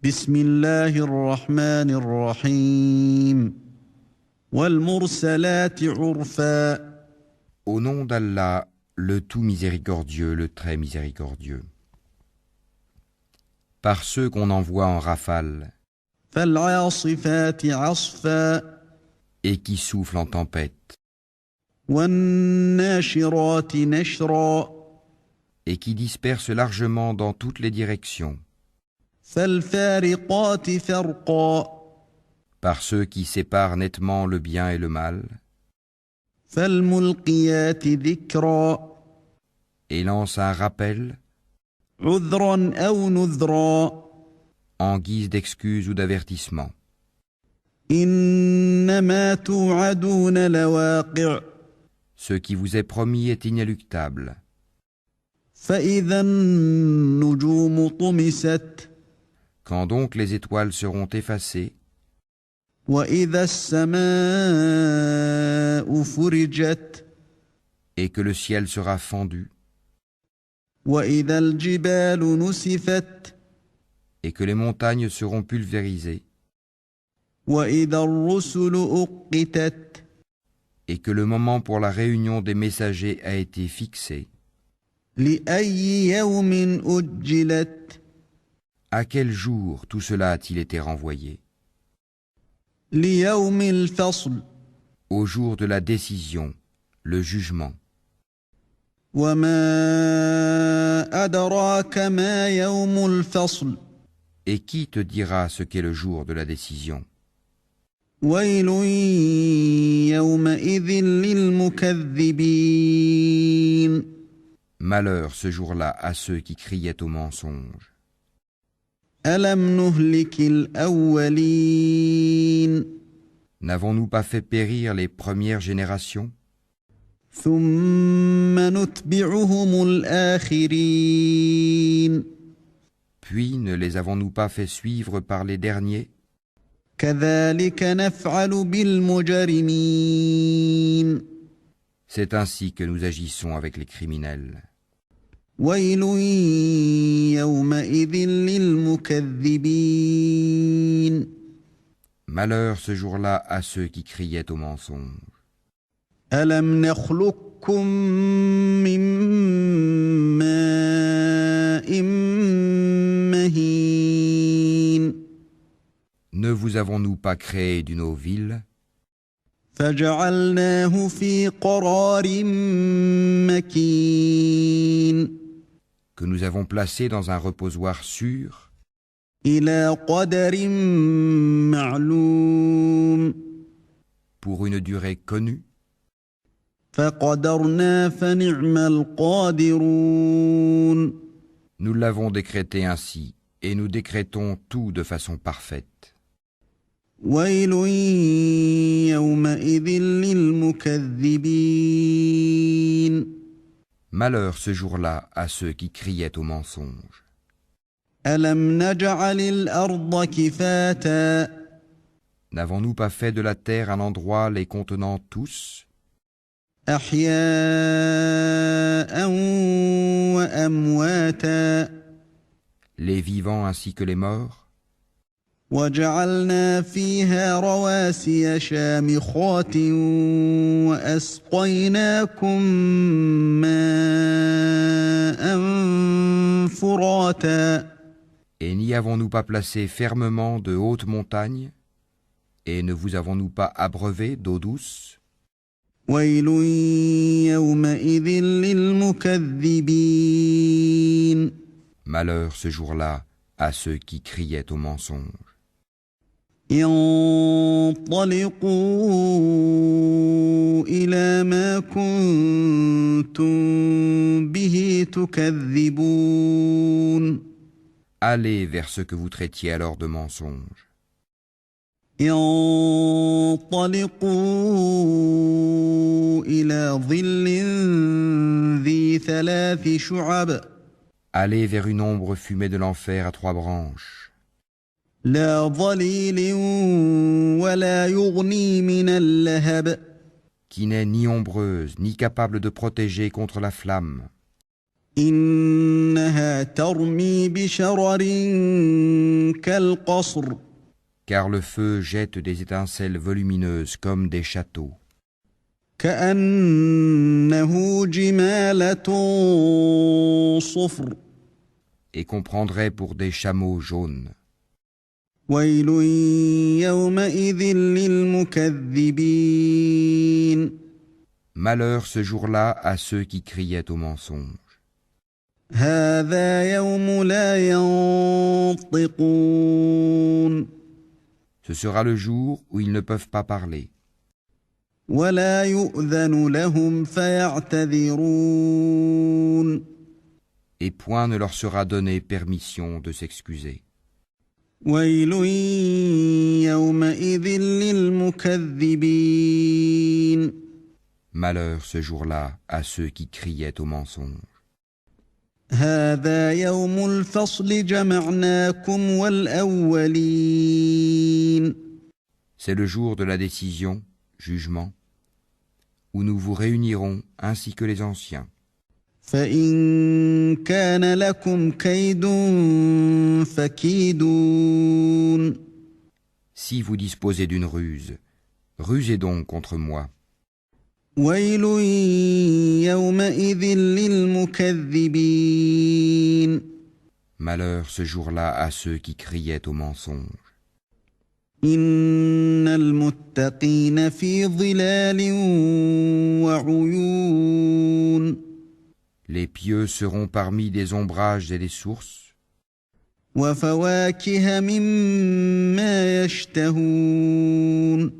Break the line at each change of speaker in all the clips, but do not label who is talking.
بسم الله الرحمن الرحيم والمرسلات عرفا.
Au nom d'Allah, le tout miséricordieux, le très miséricordieux. Par ceux qu'on envoie en rafale
فالعاصفات عصفا
et qui soufflent en tempête
والناشرات نشرا
et qui dispersent largement dans toutes les directions.
فالفارقات فرقا
Par ceux qui séparent nettement le bien et le mal
فالملقيات ذكرا
et lancent un rappel
عذرا أو نذرا
en guise d'excuse ou d'avertissement.
إنما توعدون لواقع
Ce qui vous est promis est inéluctable.
فإذا النجوم طمست
Quand donc les étoiles seront effacées
وإذا السماء فرجت
et que le ciel sera fendu
وإذا الجبال نسفت
et que les montagnes seront pulvérisées
وإذا الرسل أقتت
et que le moment pour la réunion des messagers a été fixé,
لأي يوم أجلت
à quel jour tout cela a-t-il été renvoyé?
ليوم الفصل
Au jour de la décision, le jugement.
وما أدراك ما يوم الفصل
Et qui te dira ce qu'est le jour de la décision?
ويل يومئذ للمكذبين.
Malheur ce jour-là à ceux qui criaient au mensonge.
ألم نهلك الأولين
N'avons-nous pas fait périr les premières générations?
ثم نتبعهم الآخرين
Puis ne les avons-nous pas fait suivre par les derniers?
كذلك نفعل بالمجرمين.
C'est ainsi que nous agissons avec les criminels.
ويل يومئذ للمكذبين.
Malheur ce jour-là à ceux qui criaient au mensonge.
ألم نخلقكم من ماء مهين
Ne vous avons-nous pas créé d'une eau vile
فجعلناه في قرار مكين
que nous avons placé dans un reposoir sûr
إلى قدر معلوم
pour une durée connue?
فقدرنا فنعم القادرون.
Nous l'avons décrété ainsi et nous décrétons tout de façon parfaite.
ويل يومئذ للمكذبين.
Malheur ce jour-là à ceux qui criaient au mensonge.
ألم نجعل الأرض كفاتا
N'avons-nous pas fait de la terre un endroit les contenant tous,
أحياء وأمواتا
les vivants ainsi que les morts?
وجعلنا فيها رواسي شامخات وأسقيناكم ماء فراتا.
Et n'y avons-nous pas placé fermement de hautes montagnes? Et ne vous avons-nous pas abreuvé d'eau douce?
ويل يومئذ للمكذبين.
Malheur ce jour-là à ceux qui criaient au mensonge.
انطلقوا إلى ما كنتم به تكذبون.
Allez vers ce que vous traitiez alors de mensonge.
انطلقوا إلى ظل ذي ثلاث شعب
Allez vers une ombre fumée de l'enfer à 3 branches,
لا ظليل ولا يغني من اللهب
qui n'est ni ombreuse, ni capable de protéger contre la flamme,
إنها ترمي بشرر كالقصر
car le feu jette des étincelles volumineuses comme des châteaux,
كأنه جمالة صفر
et qu'on prendrait pour des chameaux jaunes.
ويل يومئذ للمكذبين
Malheur ce jour-là à ceux qui criaient au mensonge.
هذا يوم لا ينطقون
Ce sera le jour où ils ne peuvent pas parler,
ولا يؤذن لهم فيعتذرون
et point ne leur sera donné permission de s'excuser.
ويل يومئذ للمكذبين
Malheur ce jour-là à ceux qui criaient au mensonge.
هذا يوم الفصل جمعناكم والأولين
C'est le jour de la décision, jugement, où nous vous réunirons ainsi que les anciens.
فإن كان لكم كيد فكيدون
Si vous disposez d'une ruse, rusez donc contre moi.
ويل يومئذ للمكذبين
Malheur ce jour-là à ceux qui criaient au mensonge.
إن المتقين في ظلال وعيون
Les pieux seront parmi des ombrages et des sources,
وفواكه مما يشتهون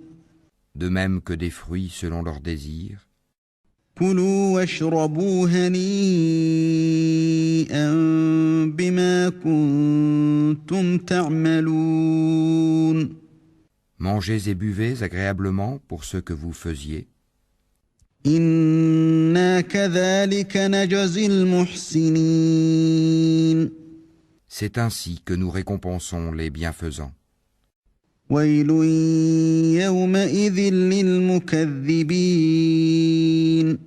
de même que des fruits selon leurs désirs.
كلوا واشربوا هنيئا بما كنتم تعملون
Mangez et buvez agréablement pour ce que vous faisiez.
إنا كذلك نجزي المحسنين
C'est ainsi que nous récompensons les bienfaisants.
ويل يومئذ للمكذبين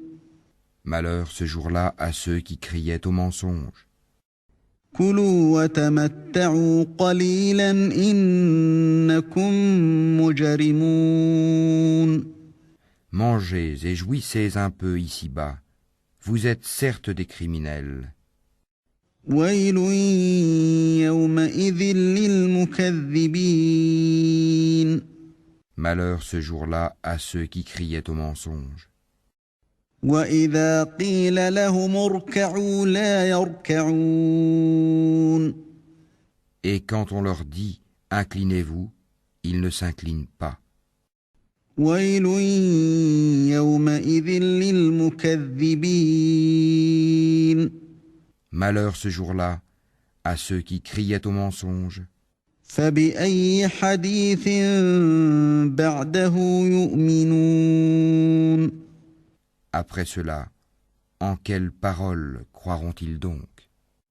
Malheur ce jour-là à ceux qui criaient au mensonge.
كلوا وتمتعوا قليلا إنكم مجرمون
Mangez et jouissez un peu ici-bas. Vous êtes certes des criminels.
ويل يومئذ للمكذبين
Malheur ce jour-là à ceux qui criaient au mensonge.
وإذا قيل لهم اركعوا لا يركعون
Et quand on leur dit « Inclinez-vous », ils ne s'inclinent pas.
ويل يومئذ للمكذبين
Malheur ce jour-là à ceux qui criaient au mensonge.
فبأي حديث بعده يؤمنون
Après cela, en quelle parole croiront-ils donc ?